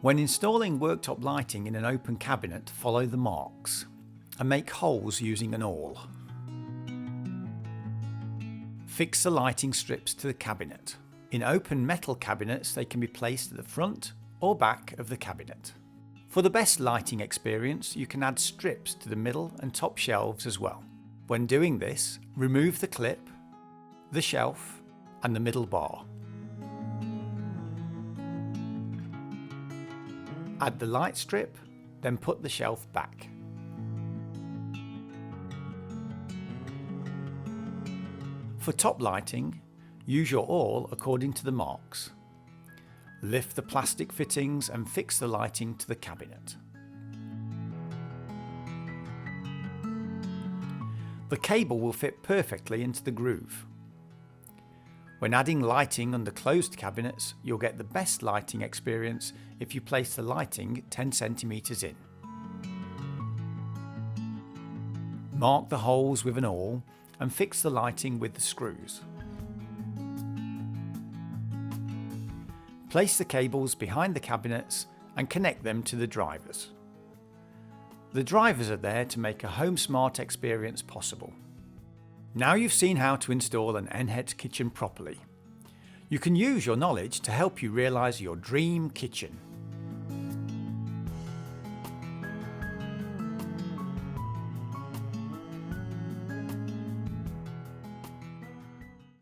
When installing worktop lighting in an open cabinet, follow the marks and make holes using an awl. Fix the lighting strips to the cabinet. In open metal cabinets, they can be placed at the front or back of the cabinet. For the best lighting experience, you can add strips to the middle and top shelves as well. When doing this, remove the clip, the shelf and the middle bar. Add the light strip, then put the shelf back. For top lighting, use your awl according to the marks. Lift the plastic fittings and fix the lighting to the cabinet. The cable will fit perfectly into the groove. When adding lighting under closed cabinets, you'll get the best lighting experience if you place the lighting 10 cm in. Mark the holes with an awl and fix the lighting with the screws. Place the cables behind the cabinets and connect them to the drivers. The drivers are there to make a home smart experience possible. Now you've seen how to install an ENHET kitchen properly. You can use your knowledge to help you realise your dream kitchen.